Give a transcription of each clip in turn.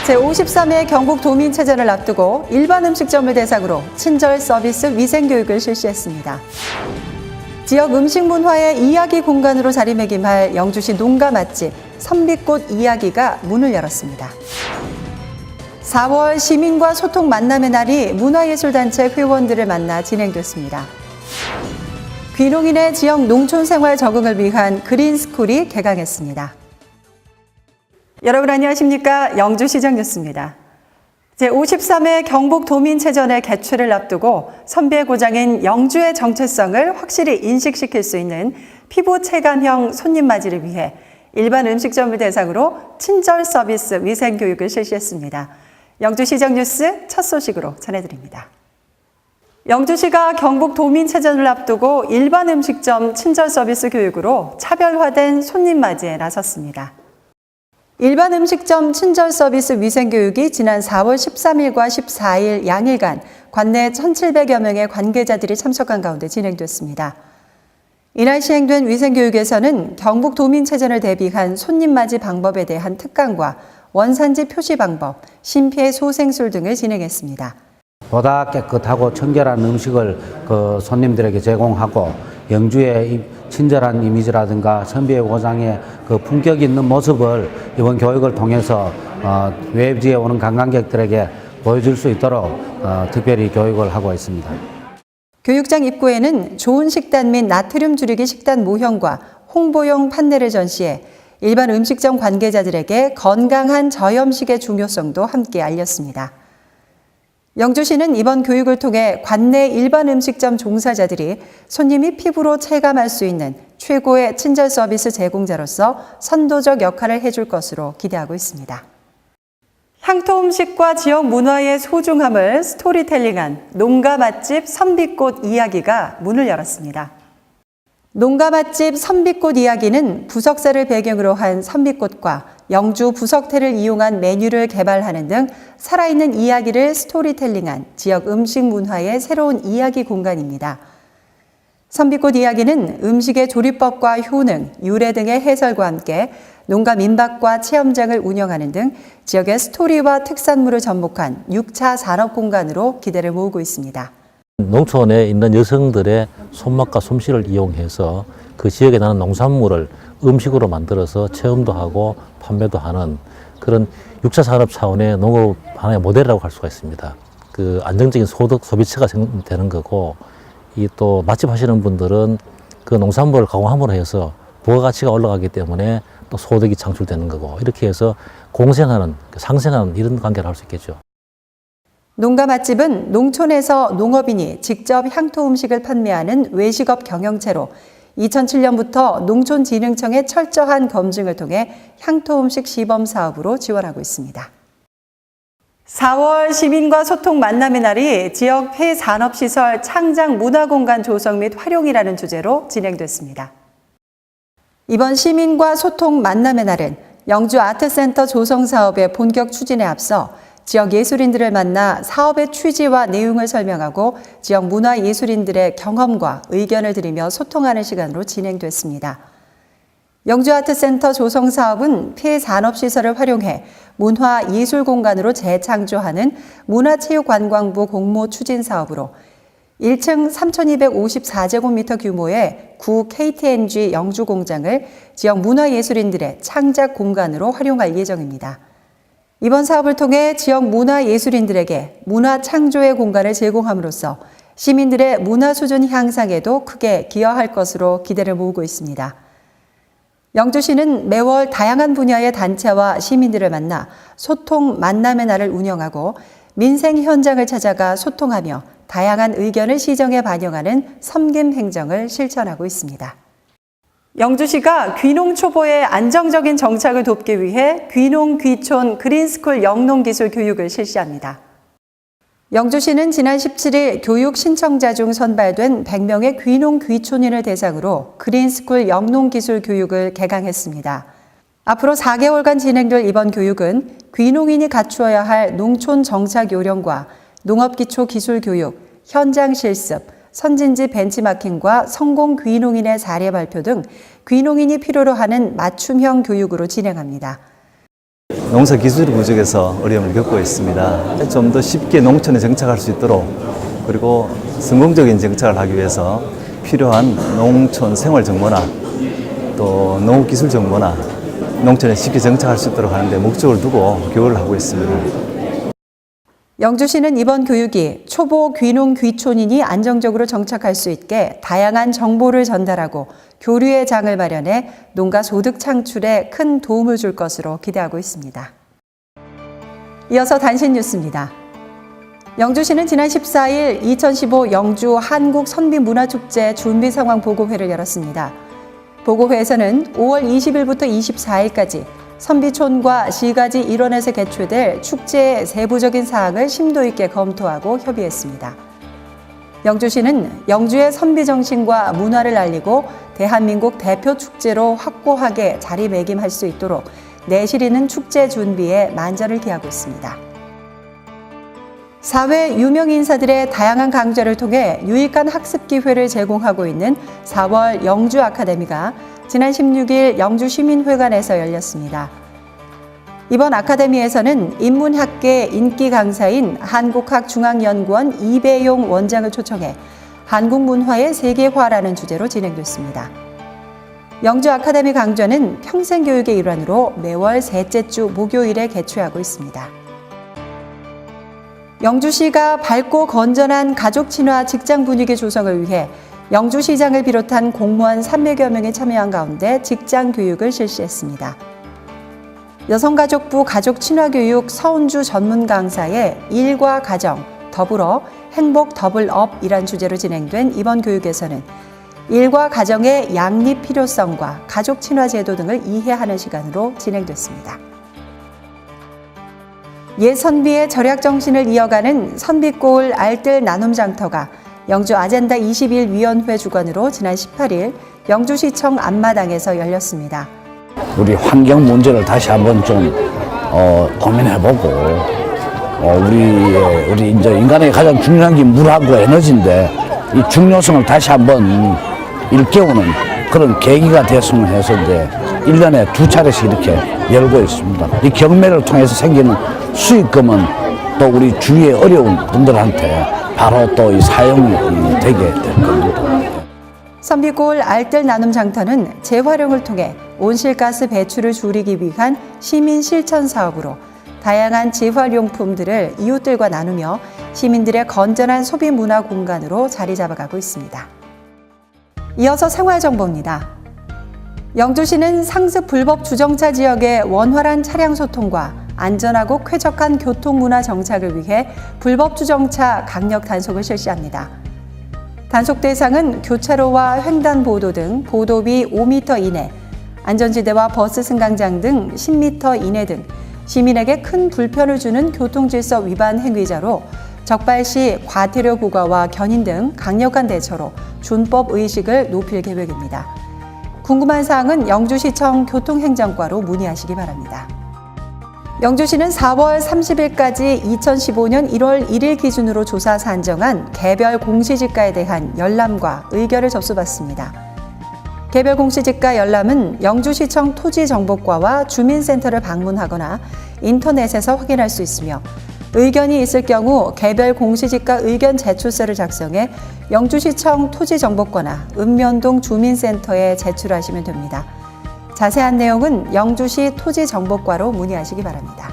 제53회 경북도민체전을 앞두고 일반 음식점을 대상으로 친절 서비스 위생교육을 실시했습니다. 지역 음식 문화의 이야기 공간으로 자리매김할 영주시 농가 맛집 선비꽃 이야기가 문을 열었습니다. 4월 시민과 소통 만남의 날이 문화예술단체 회원들을 만나 진행됐습니다. 귀농인의 지역 농촌 생활 적응을 위한 그린스쿨이 개강했습니다. 여러분 안녕하십니까? 영주시정 뉴스입니다. 제53회 경북도민체전의 개최를 앞두고 선비의 고장인 영주의 정체성을 확실히 인식시킬 수 있는 피부 체감형 손님 맞이를 위해 일반 음식점을 대상으로 친절 서비스 위생교육을 실시했습니다. 영주시정 뉴스 첫 소식으로 전해드립니다. 영주시가 경북도민체전을 앞두고 일반 음식점 친절 서비스 교육으로 차별화된 손님 맞이에 나섰습니다. 일반 음식점 친절 서비스 위생교육이 지난 4월 13일과 14일 양일간 관내 1,700여 명의 관계자들이 참석한 가운데 진행됐습니다. 이날 시행된 위생교육에서는 경북도민체전을 대비한 손님 맞이 방법에 대한 특강과 원산지 표시 방법, 심폐소생술 등을 진행했습니다. 보다 깨끗하고 청결한 음식을 손님들에게 제공하고 영주의 친절한 이미지라든가 선비의 고장의 품격 있는 모습을 이번 교육을 통해서 외지에 오는 관광객들에게 보여줄 수 있도록 특별히 교육을 하고 있습니다. 교육장 입구에는 좋은 식단 및 나트륨 줄이기 식단 모형과 홍보용 판넬을 전시해 일반 음식점 관계자들에게 건강한 저염식의 중요성도 함께 알렸습니다. 영주시는 이번 교육을 통해 관내 일반 음식점 종사자들이 손님이 피부로 체감할 수 있는 최고의 친절 서비스 제공자로서 선도적 역할을 해줄 것으로 기대하고 있습니다. 향토 음식과 지역 문화의 소중함을 스토리텔링한 농가 맛집 선비꽃 이야기가 문을 열었습니다. 농가 맛집 선비꽃 이야기는 부석사를 배경으로 한 선비꽃과 영주 부석태를 이용한 메뉴를 개발하는 등 살아있는 이야기를 스토리텔링한 지역 음식 문화의 새로운 이야기 공간입니다. 선비꽃 이야기는 음식의 조리법과 효능, 유래 등의 해설과 함께 농가 민박과 체험장을 운영하는 등 지역의 스토리와 특산물을 접목한 6차 산업 공간으로 기대를 모으고 있습니다. 농촌에 있는 여성들의 손맛과 솜씨를 이용해서 그 지역에 나는 농산물을 음식으로 만들어서 체험도 하고 판매도 하는 그런 6차 산업 차원의 농업 하나의 모델이라고 할 수가 있습니다. 그 안정적인 소비처가 되는 거고, 이 또 맛집 하시는 분들은 그 농산물을 가공함으로 해서 부가가치가 올라가기 때문에 또 소득이 창출되는 거고, 이렇게 해서 공생하는, 상생하는 이런 관계를 할 수 있겠죠. 농가 맛집은 농촌에서 농업인이 직접 향토 음식을 판매하는 외식업 경영체로 2007년부터 농촌진흥청의 철저한 검증을 통해 향토 음식 시범 사업으로 지원하고 있습니다. 4월 시민과 소통 만남의 날이 지역 폐산업시설 창작 문화공간 조성 및 활용이라는 주제로 진행됐습니다. 이번 시민과 소통 만남의 날은 영주 아트센터 조성 사업의 본격 추진에 앞서 지역 예술인들을 만나 사업의 취지와 내용을 설명하고 지역 문화예술인들의 경험과 의견을 드리며 소통하는 시간으로 진행됐습니다. 영주아트센터 조성 사업은 폐산업시설을 활용해 문화예술공간으로 재창조하는 문화체육관광부 공모 추진 사업으로 1층 3,254제곱미터 규모의 구 KTNG 영주공장을 지역 문화예술인들의 창작 공간으로 활용할 예정입니다. 이번 사업을 통해 지역 문화예술인들에게 문화 창조의 공간을 제공함으로써 시민들의 문화 수준 향상에도 크게 기여할 것으로 기대를 모으고 있습니다. 영주시는 매월 다양한 분야의 단체와 시민들을 만나 소통 만남의 날을 운영하고 민생 현장을 찾아가 소통하며 다양한 의견을 시정에 반영하는 섬김 행정을 실천하고 있습니다. 영주시가 귀농 초보의 안정적인 정착을 돕기 위해 귀농 귀촌 그린스쿨 영농기술 교육을 실시합니다. 영주시는 지난 17일 교육 신청자 중 선발된 100명의 귀농 귀촌인을 대상으로 그린스쿨 영농기술 교육을 개강했습니다. 앞으로 4개월간 진행될 이번 교육은 귀농인이 갖추어야 할 농촌 정착 요령과 농업기초 기술 교육, 현장 실습, 선진지 벤치마킹과 성공 귀농인의 사례 발표 등 귀농인이 필요로 하는 맞춤형 교육으로 진행합니다. 농사 기술이 부족해서 어려움을 겪고 있습니다. 좀 더 쉽게 농촌에 정착할 수 있도록 그리고 성공적인 정착을 하기 위해서 필요한 농촌 생활 정보나 또 농업 기술 정보나 농촌에 쉽게 정착할 수 있도록 하는데 목적을 두고 교육을 하고 있습니다. 영주시는 이번 교육이 초보 귀농 귀촌인이 안정적으로 정착할 수 있게 다양한 정보를 전달하고 교류의 장을 마련해 농가 소득 창출에 큰 도움을 줄 것으로 기대하고 있습니다. 이어서 단신 뉴스입니다. 영주시는 지난 14일 2015 영주 한국선비문화축제 준비 상황 보고회를 열었습니다. 보고회에서는 5월 20일부터 24일까지 선비촌과 시가지 일원에서 개최될 축제의 세부적인 사항을 심도 있게 검토하고 협의했습니다. 영주시는 영주의 선비 정신과 문화를 알리고 대한민국 대표 축제로 확고하게 자리매김할 수 있도록 내실 있는 축제 준비에 만전을 기하고 있습니다. 사회 유명 인사들의 다양한 강좌를 통해 유익한 학습 기회를 제공하고 있는 4월 영주 아카데미가 지난 16일 영주시민회관에서 열렸습니다. 이번 아카데미에서는 인문학계 인기 강사인 한국학중앙연구원 이배용 원장을 초청해 한국 문화의 세계화라는 주제로 진행됐습니다. 영주 아카데미 강좌는 평생교육의 일환으로 매월 셋째 주 목요일에 개최하고 있습니다. 영주시가 밝고 건전한 가족 친화 직장 분위기 조성을 위해 영주시장을 비롯한 공무원 300여 명이 참여한 가운데 직장 교육을 실시했습니다. 여성가족부 가족친화교육 서은주 전문 강사의 일과 가정, 더불어 행복 더블업이란 주제로 진행된 이번 교육에서는 일과 가정의 양립 필요성과 가족 친화 제도 등을 이해하는 시간으로 진행됐습니다. 옛 선비의 절약 정신을 이어가는 선비골 알뜰 나눔 장터가 영주 아젠다 21위원회 주관으로 지난 18일 영주시청 앞마당에서 열렸습니다. 우리 환경 문제를 다시 한번 좀 고민해보고 우리 이제 인간의 가장 중요한 게 물하고 에너지인데 이 중요성을 다시 한번 일깨우는 그런 계기가 됐으면 해서 이제 1년에 2차례씩 이렇게 열고 있습니다. 이 경매를 통해서 생기는 수익금은 또 우리 주위의 어려운 분들한테 바로 또 이 사용이 되게 될 겁니다. 선비골 알뜰 나눔 장터는 재활용을 통해 온실가스 배출을 줄이기 위한 시민 실천 사업으로 다양한 재활용품들을 이웃들과 나누며 시민들의 건전한 소비 문화 공간으로 자리 잡아가고 있습니다. 이어서 생활정보입니다. 영주시는 상습 불법 주정차 지역의 원활한 차량 소통과 안전하고 쾌적한 교통문화 정착을 위해 불법 주정차 강력 단속을 실시합니다. 단속 대상은 교차로와 횡단보도 등 보도비 5m 이내, 안전지대와 버스 승강장 등 10m 이내 등 시민에게 큰 불편을 주는 교통질서 위반 행위자로 적발 시 과태료 부과와 견인 등 강력한 대처로 준법 의식을 높일 계획입니다. 궁금한 사항은 영주시청 교통행정과로 문의하시기 바랍니다. 영주시는 4월 30일까지 2015년 1월 1일 기준으로 조사 산정한 개별 공시지가에 대한 열람과 의결을 접수받습니다. 개별 공시지가 열람은 영주시청 토지정보과와 주민센터를 방문하거나 인터넷에서 확인할 수 있으며 의견이 있을 경우 개별 공시지가 의견 제출서를 작성해 영주시청 토지정보과나 읍면동 주민센터에 제출하시면 됩니다. 자세한 내용은 영주시 토지정보과로 문의하시기 바랍니다.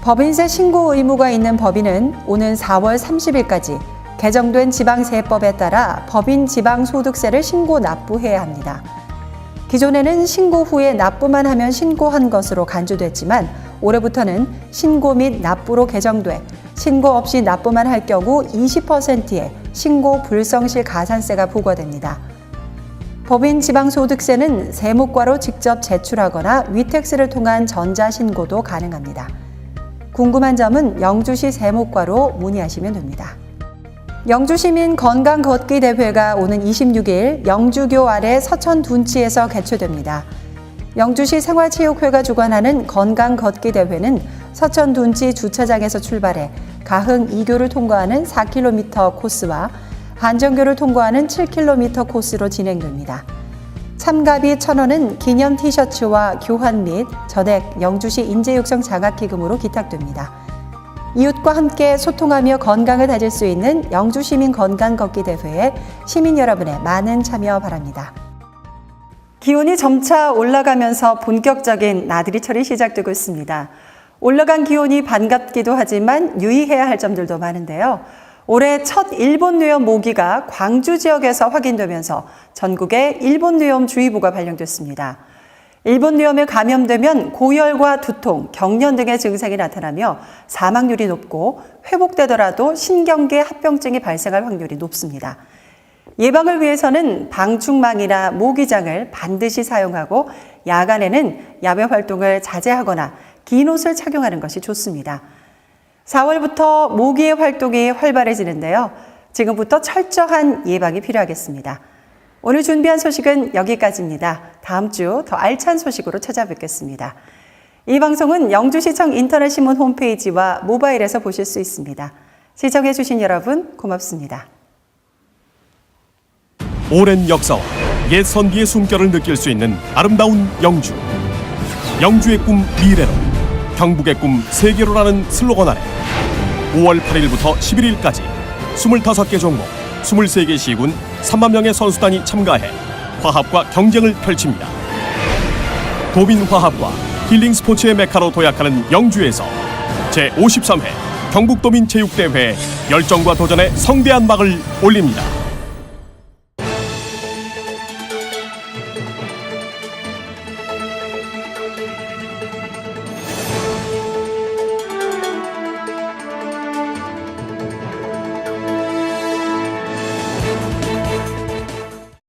법인세 신고 의무가 있는 법인은 오는 4월 30일까지 개정된 지방세법에 따라 법인 지방소득세를 신고 납부해야 합니다. 기존에는 신고 후에 납부만 하면 신고한 것으로 간주됐지만 올해부터는 신고 및 납부로 개정돼 신고 없이 납부만 할 경우 20%의 신고 불성실 가산세가 부과됩니다. 법인 지방소득세는 세무과로 직접 제출하거나 위택스를 통한 전자신고도 가능합니다. 궁금한 점은 영주시 세무과로 문의하시면 됩니다. 영주시민 건강걷기대회가 오는 26일 영주교 아래 서천둔치에서 개최됩니다. 영주시 생활체육회가 주관하는 건강걷기대회는 서천둔치 주차장에서 출발해 가흥 2교를 통과하는 4km 코스와 한정교를 통과하는 7km 코스로 진행됩니다. 삼갑이 1,000원은 기념 티셔츠와 교환 및 전액 영주시 인재육성 장학기금으로 기탁됩니다. 이웃과 함께 소통하며 건강을 다질 수 있는 영주시민 건강걷기 대회에 시민 여러분의 많은 참여 바랍니다. 기온이 점차 올라가면서 본격적인 나들이철이 시작되고 있습니다. 올라간 기온이 반갑기도 하지만 유의해야 할 점들도 많은데요. 올해 첫 일본 뇌염 모기가 광주 지역에서 확인되면서 전국에 일본 뇌염주의보가 발령됐습니다. 일본 뇌염에 감염되면 고열과 두통, 경련 등의 증상이 나타나며 사망률이 높고 회복되더라도 신경계 합병증이 발생할 확률이 높습니다. 예방을 위해서는 방충망이나 모기장을 반드시 사용하고 야간에는 야외 활동을 자제하거나 긴 옷을 착용하는 것이 좋습니다. 4월부터 모기의 활동이 활발해지는데요. 지금부터 철저한 예방이 필요하겠습니다. 오늘 준비한 소식은 여기까지입니다. 다음 주 더 알찬 소식으로 찾아뵙겠습니다. 이 방송은 영주시청 인터넷신문 홈페이지와 모바일에서 보실 수 있습니다. 시청해주신 여러분 고맙습니다. 오랜 역사와 옛 선비의 숨결을 느낄 수 있는 아름다운 영주. 영주의 꿈 미래로, 경북의 꿈 세계로라는 슬로건 아래 5월 8일부터 11일까지 25개 종목, 23개 시군 3만 명의 선수단이 참가해 화합과 경쟁을 펼칩니다. 도민화합과 힐링 스포츠의 메카로 도약하는 영주에서 제53회 경북도민체육대회에 열정과 도전의 성대한 막을 올립니다.